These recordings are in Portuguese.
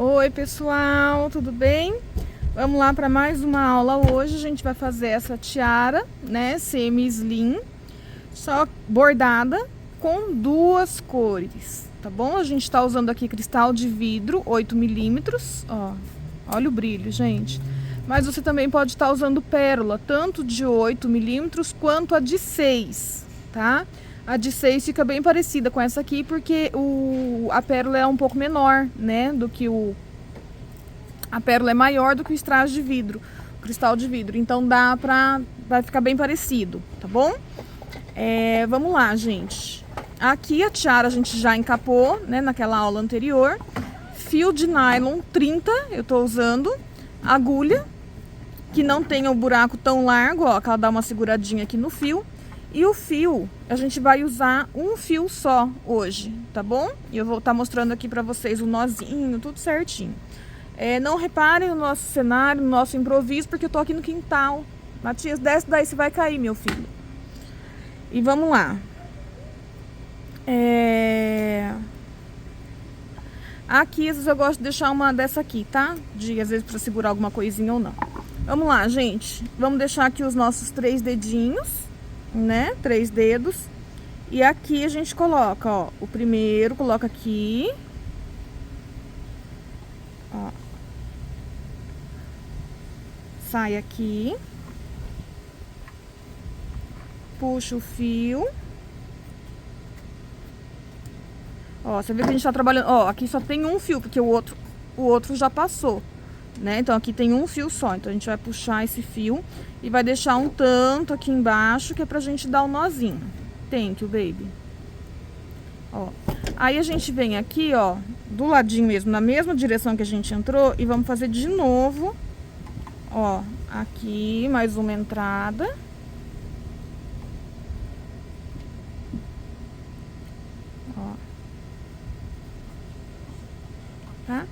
Oi pessoal, tudo bem? Vamos lá para mais uma aula hoje. A gente vai fazer essa tiara, né, semi-slim, só bordada com duas cores, tá bom? A gente tá usando aqui cristal de vidro 8 milímetros, ó, olha o brilho, gente. Mas você também pode estar usando pérola, tanto de 8 milímetros quanto a de 6, tá? A de 6 fica bem parecida com essa aqui, porque a pérola é um pouco menor, né, do que a pérola é maior do que o strass de vidro, o cristal de vidro. Então vai ficar bem parecido, tá bom? Vamos lá, gente. Aqui a tiara a gente já encapou, né, naquela aula anterior. Fio de nylon 30, eu tô usando. Agulha, que não tenha o buraco tão largo, ó, que ela dá uma seguradinha aqui no fio. E o fio, a gente vai usar um fio só hoje, tá bom? E eu vou estar mostrando aqui pra vocês o nozinho, tudo certinho. Não reparem no nosso cenário, no nosso improviso, porque eu tô aqui no quintal. Matias, desce daí, você vai cair, meu filho. E vamos lá. Aqui, às vezes eu gosto de deixar uma dessa aqui, tá? Às vezes pra segurar alguma coisinha ou não. Vamos lá, gente. Vamos deixar aqui os nossos 3 dedinhos, né? 3 dedos. E aqui a gente coloca, ó, o primeiro coloca aqui. Ó. Sai aqui. Puxa o fio. Ó, você vê que a gente tá trabalhando... Ó, aqui só tem um fio, porque o outro já passou, né? Então aqui tem um fio só. Então a gente vai puxar esse fio e vai deixar um tanto aqui embaixo, que é pra gente dar o nozinho. Thank you, baby. Ó. Aí a gente vem aqui, ó, do ladinho mesmo, na mesma direção que a gente entrou, e vamos fazer de novo. Ó, aqui mais uma entrada. Ó. Tá?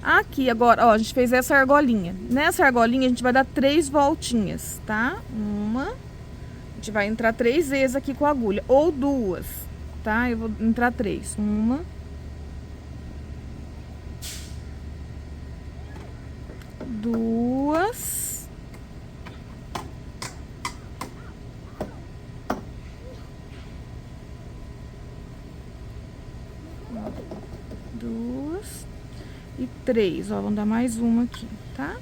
Aqui agora, ó, a gente fez essa argolinha. Nessa argolinha a gente vai dar 3 voltinhas, tá? A gente vai entrar 3 vezes aqui com a agulha, ou 2, tá? Eu vou entrar 3. 1, 2, 2 e 3, ó, vamos dar mais uma aqui, tá?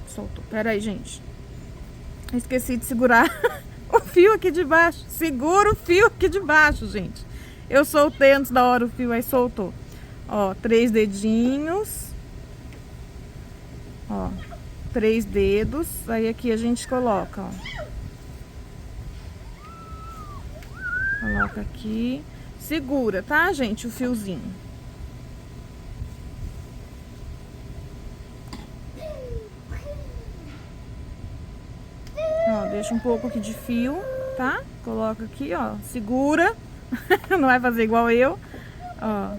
Soltou. Pera aí, gente. Esqueci de segurar o fio aqui de baixo. Segura o fio aqui de baixo, gente. Eu soltei antes da hora o fio, aí soltou. Ó, 3 dedinhos. Ó, 3 dedos. Aí aqui a gente coloca, ó. Coloca aqui. Segura, tá, gente, o fiozinho. Ó, deixa um pouco aqui de fio, tá? Coloca aqui, ó, segura. Não vai fazer igual eu. Ó,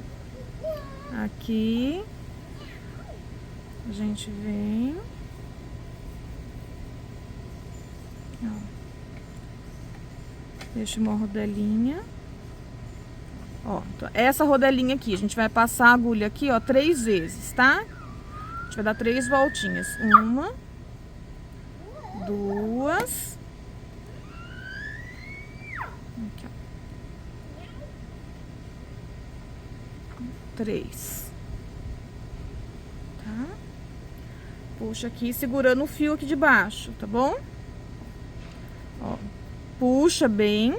aqui. A gente vem. Ó. Deixa uma rodelinha. Ó, então, essa rodelinha aqui, a gente vai passar a agulha aqui, ó, 3 vezes, tá? A gente vai dar 3 voltinhas. 1, 2. Aqui, ó. 3. Tá? Puxa aqui, segurando o fio aqui de baixo, tá bom? Ó, puxa bem.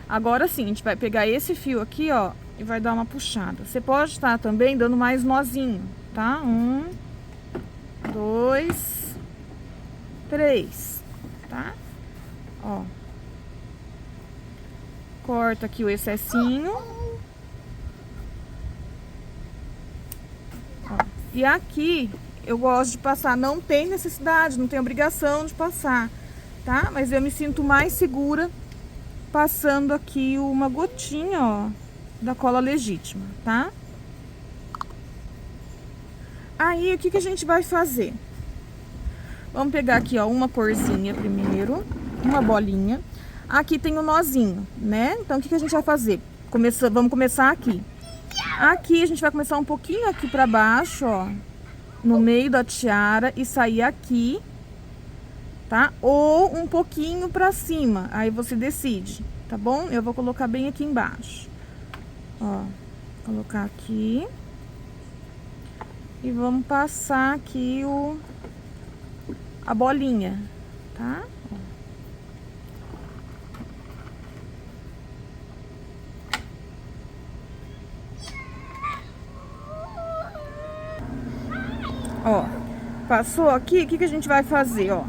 Agora sim, a gente vai pegar esse fio aqui, ó, e vai dar uma puxada. Você pode estar também dando mais nozinho, tá? 1, 2, 3, tá? Ó. Corta aqui o excessinho. Ó. E aqui eu gosto de passar, não tem necessidade, não tem obrigação de passar, tá? Mas eu me sinto mais segura passando aqui uma gotinha, ó, da cola legítima, tá? Aí, o que que a gente vai fazer? Vamos pegar aqui, ó, uma corzinha primeiro. uma bolinha. Aqui tem o nozinho, né? Então, o que a gente vai fazer? Vamos começar aqui. Aqui, a gente vai começar um pouquinho aqui pra baixo, ó. No meio da tiara e sair aqui, tá? Ou um pouquinho pra cima, aí você decide, tá bom? Eu vou colocar bem aqui embaixo. Ó, colocar aqui. E vamos passar aqui a bolinha, tá? Ó, passou aqui, o que a gente vai fazer, ó?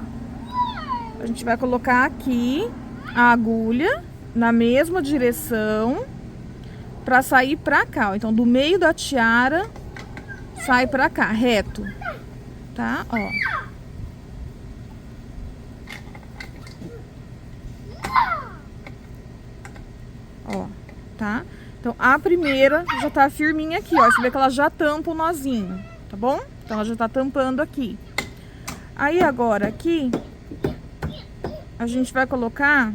A gente vai colocar aqui a agulha na mesma direção pra sair pra cá, ó. Então, do meio da tiara, sai pra cá, reto, tá? Ó. Ó, tá? Então, a primeira já tá firminha aqui, ó. Você vê que ela já tampa o nozinho, tá bom? Então, ela já tá tampando aqui. Aí, agora, aqui, a gente vai colocar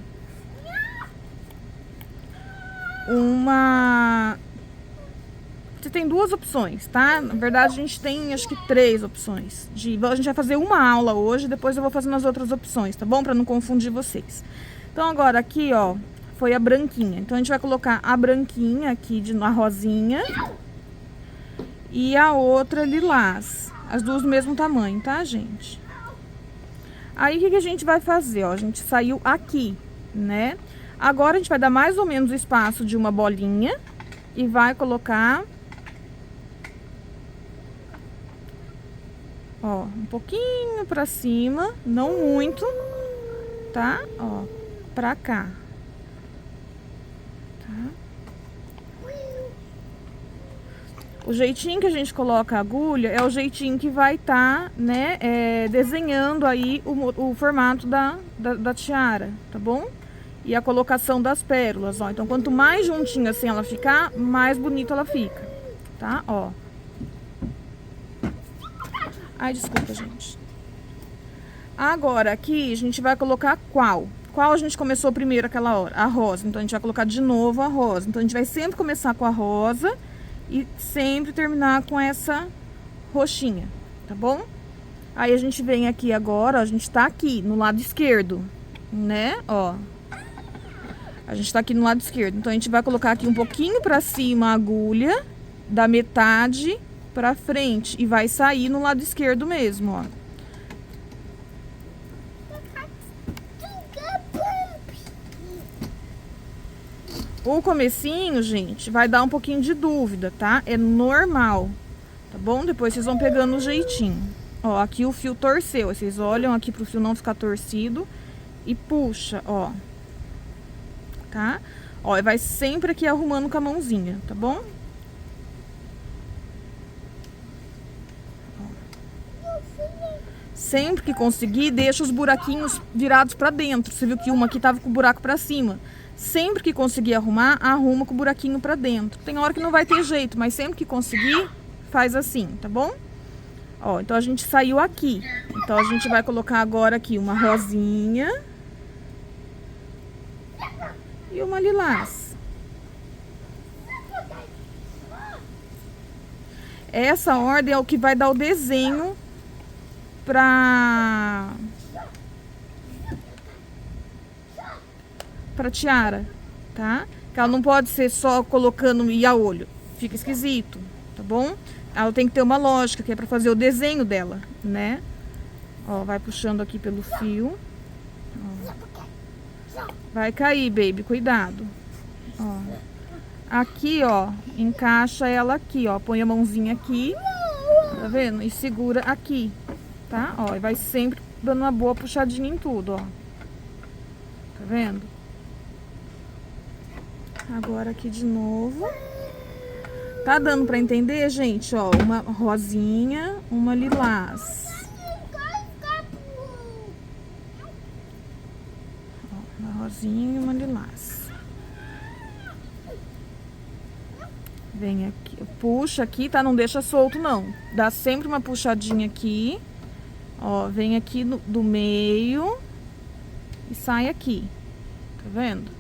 Você tem duas opções, tá? Na verdade, a gente tem, acho que 3 opções. A gente vai fazer uma aula hoje, depois eu vou fazendo as outras opções, tá bom? Pra não confundir vocês. Então, agora, aqui, ó, foi a branquinha. Então, a gente vai colocar a branquinha aqui, a rosinha. E a outra lilás. As duas do mesmo tamanho, tá, gente? Aí, o que a gente vai fazer, ó? A gente saiu aqui, né? Agora, a gente vai dar mais ou menos o espaço de uma bolinha. E vai colocar... Ó, um pouquinho pra cima, não muito, tá? Ó, pra cá. Tá? O jeitinho que a gente coloca a agulha é o jeitinho que vai estar, né, desenhando aí o formato da tiara, tá bom? E a colocação das pérolas, ó. Então, quanto mais juntinha assim ela ficar, mais bonita ela fica, tá? Ó. Ai, desculpa, gente. Agora, aqui, a gente vai colocar qual? Qual a gente começou primeiro aquela hora? A rosa. Então, a gente vai colocar de novo a rosa. Então, a gente vai sempre começar com a rosa e sempre terminar com essa roxinha, tá bom? Aí, a gente vem aqui agora, ó, a gente tá aqui no lado esquerdo, né? Ó. A gente tá aqui no lado esquerdo. Então, a gente vai colocar aqui um pouquinho pra cima a agulha, da metade pra frente. E vai sair no lado esquerdo mesmo, ó. O comecinho, gente, vai dar um pouquinho de dúvida, tá? É normal, tá bom? Depois vocês vão pegando o jeitinho. Ó, aqui o fio torceu. Vocês olham aqui pro fio não ficar torcido e puxa, ó. Tá? Ó, e vai sempre aqui arrumando com a mãozinha, tá bom? Sempre que conseguir, deixa os buraquinhos virados pra dentro. Você viu que uma aqui tava com o buraco pra cima. Sempre que conseguir arrumar, arruma com o buraquinho pra dentro. Tem hora que não vai ter jeito, mas sempre que conseguir, faz assim, tá bom? Ó, então a gente saiu aqui. Então a gente vai colocar agora aqui uma rosinha e uma lilás. Essa ordem é o que vai dar o desenho pra tiara, tá? Que ela não pode ser só colocando e a olho. Fica esquisito, tá bom? Ela tem que ter uma lógica, que é pra fazer o desenho dela, né? Ó, vai puxando aqui pelo fio. Ó. Vai cair, baby, cuidado. Ó. Aqui, ó, encaixa ela aqui, ó. Põe a mãozinha aqui, tá vendo? E segura aqui, tá? Ó, e vai sempre dando uma boa puxadinha em tudo, ó. Tá vendo? Agora aqui de novo. Tá dando pra entender, gente? Ó, uma rosinha, uma lilás. Ó, uma rosinha e uma lilás. Vem aqui, puxa aqui, tá? Não deixa solto, não. Dá sempre uma puxadinha aqui. Ó, vem aqui do meio e sai aqui. Tá vendo?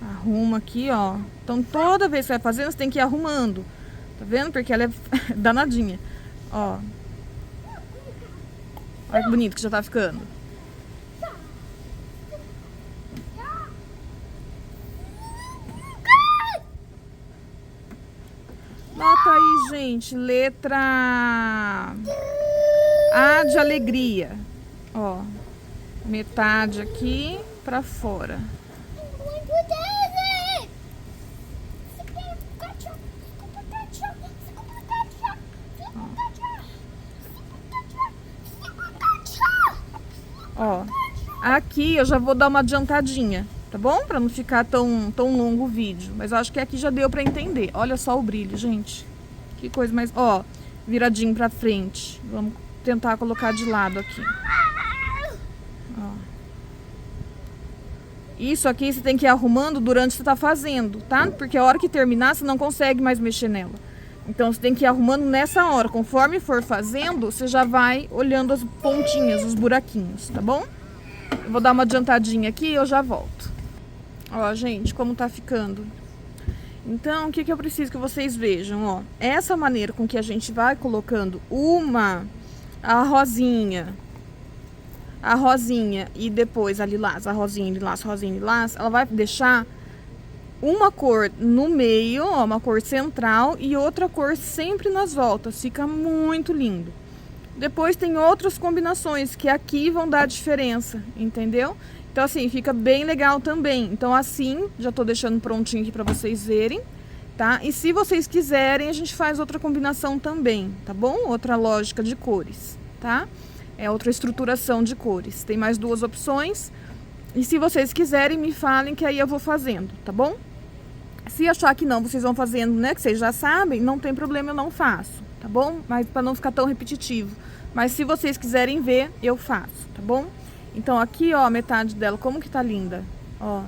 Arruma aqui, ó. Então, toda vez que você vai fazendo, você tem que ir arrumando. Tá vendo? Porque ela é danadinha. Ó. Olha que bonito que já tá ficando. Nota aí, gente. Letra A de alegria. Ó. Metade aqui pra fora. Ó, aqui eu já vou dar uma adiantadinha, tá bom? Pra não ficar tão longo o vídeo. Mas eu acho que aqui já deu pra entender. Olha só o brilho, gente. Que coisa mais... Ó, viradinho pra frente. Vamos tentar colocar de lado aqui. Ó. Isso aqui você tem que ir arrumando durante que você tá fazendo, tá? Porque a hora que terminar, você não consegue mais mexer nela. Então, você tem que ir arrumando nessa hora. Conforme for fazendo, você já vai olhando as pontinhas, os buraquinhos, tá bom? Eu vou dar uma adiantadinha aqui e eu já volto. Ó, gente, como tá ficando. Então, o que eu preciso que vocês vejam, ó. Essa maneira com que a gente vai colocando a rosinha e depois a lilás, a rosinha, lilás, ela vai deixar uma cor no meio, ó, uma cor central e outra cor sempre nas voltas. Fica muito lindo. Depois tem outras combinações que aqui vão dar diferença, entendeu? Então assim, fica bem legal também. Então assim, já tô deixando prontinho aqui pra vocês verem, tá? E se vocês quiserem, a gente faz outra combinação também, tá bom? Outra lógica de cores, tá? É outra estruturação de cores. Tem mais duas opções. E se vocês quiserem, me falem que aí eu vou fazendo, tá bom? Se achar que não, vocês vão fazendo, né? Que vocês já sabem, não tem problema, eu não faço, tá bom? Mas para não ficar tão repetitivo. Mas se vocês quiserem ver, eu faço, tá bom? Então aqui, ó, a metade dela, como que tá linda, ó.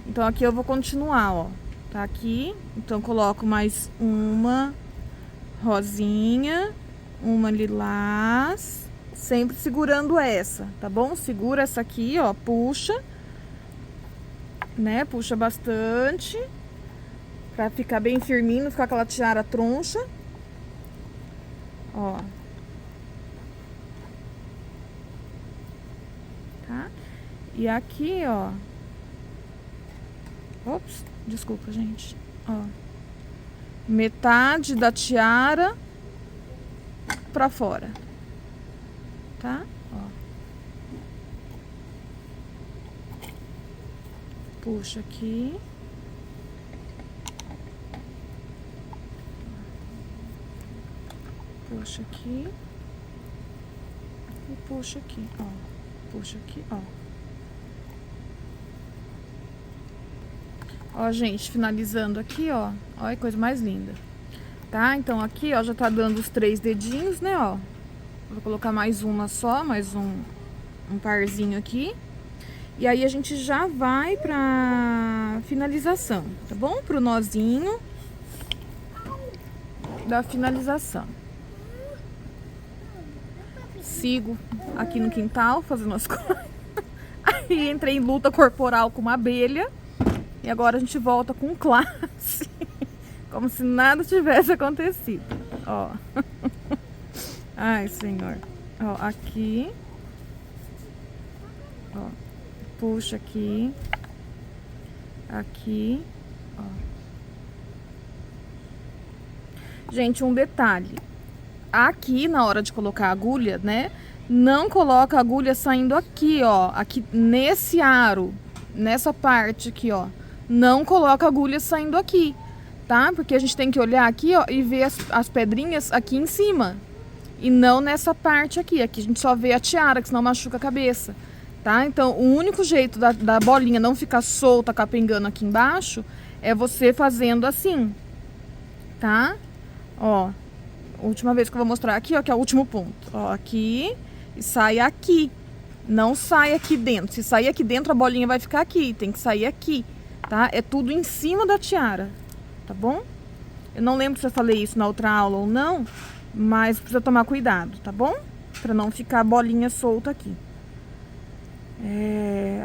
Então aqui eu vou continuar, ó. Tá aqui, então coloco mais uma rosinha, uma lilás, sempre segurando essa, tá bom? Segura essa aqui, ó, puxa, né? Puxa bastante. Pra ficar bem firminho, não ficar aquela tiara troncha. Ó. Tá? E aqui, ó. Ops, desculpa, gente. Ó. Metade da tiara pra fora. Tá? Ó. Puxa aqui. Puxa aqui e puxa aqui, ó. Puxa aqui, ó. Ó, gente, finalizando aqui, ó. Olha que coisa mais linda. Tá? Então aqui, ó, já tá dando os 3 dedinhos, né, ó. Vou colocar mais uma só, mais um parzinho aqui. E aí a gente já vai pra finalização, tá bom? Pro nozinho da finalização. Sigo aqui no quintal fazendo as coisas. Aí entrei em luta corporal com uma abelha. E agora a gente volta com classe. Como se nada tivesse acontecido. Ó. Ai, senhor. Ó, aqui. Ó. Puxa aqui. Aqui. Ó. Gente, um detalhe. Aqui, na hora de colocar a agulha, né? Não coloca a agulha saindo aqui, ó. Aqui nesse aro. Nessa parte aqui, ó. Não coloca a agulha saindo aqui, tá? Porque a gente tem que olhar aqui, ó, e ver as pedrinhas aqui em cima. E não nessa parte aqui. Aqui a gente só vê a tiara, que senão machuca a cabeça, tá? Então, o único jeito da bolinha não ficar solta, capengando aqui embaixo, é você fazendo assim, tá? Ó, última vez que eu vou mostrar aqui, ó, que é o último ponto. Ó, aqui e sai aqui. Não sai aqui dentro. Se sair aqui dentro, a bolinha vai ficar aqui. Tem que sair aqui, tá? É tudo em cima da tiara, tá bom? Eu não lembro se eu falei isso na outra aula ou não, Mas precisa tomar cuidado, tá bom? Pra não ficar bolinha solta aqui.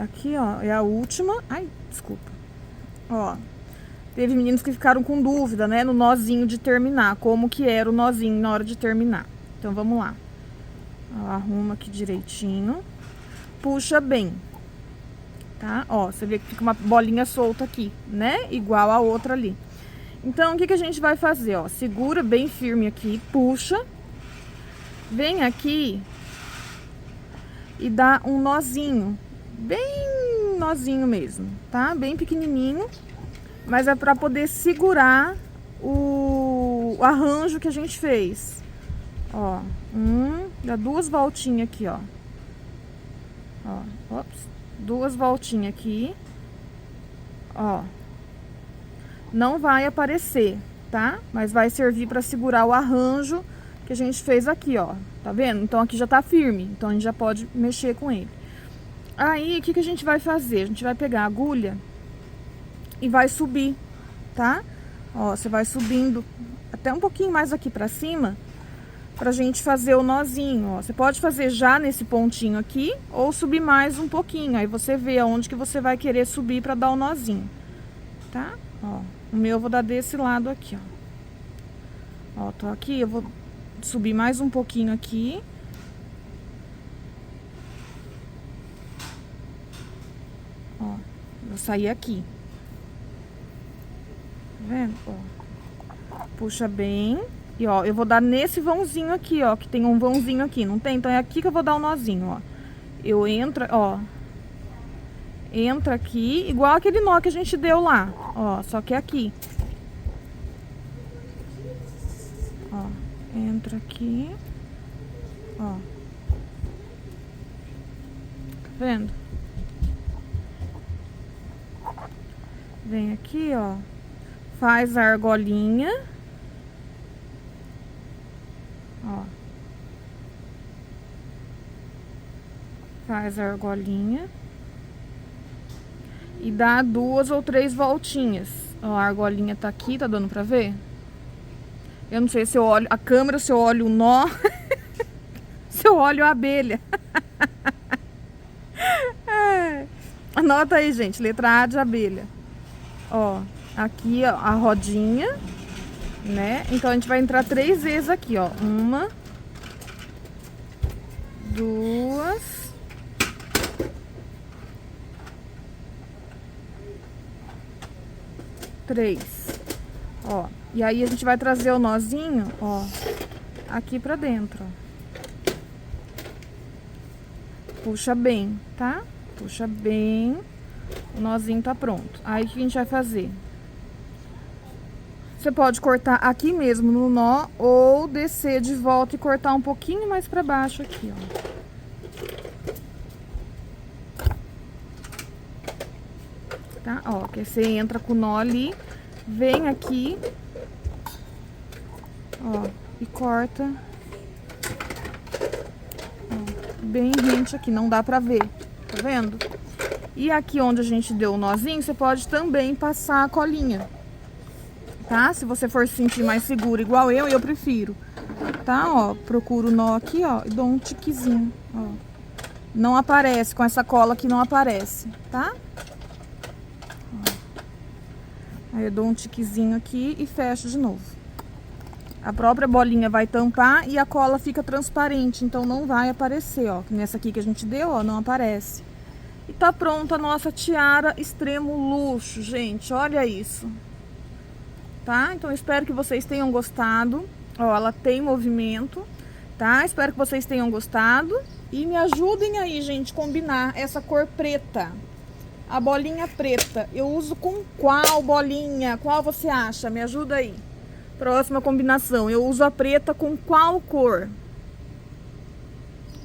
Aqui, ó, é a última. Ai, desculpa. Ó, teve meninos que ficaram com dúvida, né, no nozinho de terminar. Como que era o nozinho na hora de terminar. Então, vamos lá. Ó, arruma aqui direitinho. Puxa bem. Tá? Ó, você vê que fica uma bolinha solta aqui, né? Igual a outra ali. Então, o que que a gente vai fazer, ó? Segura bem firme aqui, puxa. Vem aqui e dá um nozinho. Bem nozinho mesmo, tá? Bem pequenininho. Mas é pra poder segurar o arranjo que a gente fez. Ó, dá 2 voltinhas aqui, ó. Ó, ops. 2 voltinhas aqui, ó, não vai aparecer, tá? Mas vai servir para segurar o arranjo que a gente fez aqui, ó, tá vendo? Então aqui já tá firme, então a gente já pode mexer com ele. Aí, o que que a gente vai fazer? A gente vai pegar a agulha e vai subir, tá? Ó, você vai subindo até um pouquinho mais aqui pra cima, pra gente fazer o nozinho, ó. Você pode fazer já nesse pontinho aqui ou subir mais um pouquinho. Aí você vê aonde que você vai querer subir pra dar o nozinho, tá? Ó, o meu eu vou dar desse lado aqui, ó. Ó, tô aqui, eu vou subir mais um pouquinho aqui. Ó, vou sair aqui. Tá vendo? Ó, puxa bem. E ó, eu vou dar nesse vãozinho aqui, ó, que tem um vãozinho aqui, não tem? Então é aqui que eu vou dar o nozinho, ó. Eu entro, ó. Entra aqui, igual aquele nó que a gente deu lá, ó, só que é aqui. Ó, entra aqui. Ó. Tá vendo? Vem aqui, ó. Faz a argolinha. Ó, faz a argolinha e dá 2 ou 3 voltinhas. Ó, a argolinha tá aqui, tá dando pra ver? Eu não sei se eu olho a câmera, se eu olho o nó, se eu olho a abelha. Anota aí, gente, letra A de abelha. Ó, aqui ó, a rodinha, né? Então a gente vai entrar 3 vezes aqui, ó. 1, 2, 3. Ó, e aí a gente vai trazer o nozinho, ó, aqui pra dentro, ó. Puxa bem, tá? Puxa bem. O nozinho tá pronto. Aí o que a gente vai fazer? Você pode cortar aqui mesmo no nó ou descer de volta e cortar um pouquinho mais pra baixo aqui, ó. Tá? Ó, que você entra com o nó ali, vem aqui, ó, e corta. Ó, bem rente aqui, não dá pra ver, tá vendo? E aqui onde a gente deu o nozinho, você pode também passar a colinha. Tá? Se você for se sentir mais seguro, igual eu prefiro. Tá? Ó, procuro o nó aqui, ó, e dou um tiquezinho, ó. Não aparece, com essa cola aqui não aparece, tá? Ó. Aí eu dou um tiquezinho aqui e fecho de novo. A própria bolinha vai tampar e a cola fica transparente, então não vai aparecer, ó. Nessa aqui que a gente deu, ó, não aparece. E tá pronta a nossa tiara extremo luxo, gente, olha isso. Tá? Então, espero que vocês tenham gostado. Ó, ela tem movimento, tá? Espero que vocês tenham gostado. E me ajudem aí, gente, combinar essa cor preta. A bolinha preta. Eu uso com qual bolinha? Qual você acha? Me ajuda aí. Próxima combinação. Eu uso a preta com qual cor?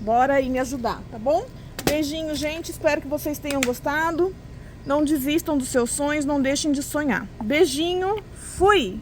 Bora aí me ajudar, tá bom? Beijinho, gente. Espero que vocês tenham gostado. Não desistam dos seus sonhos, não deixem de sonhar. Beijinho, fui!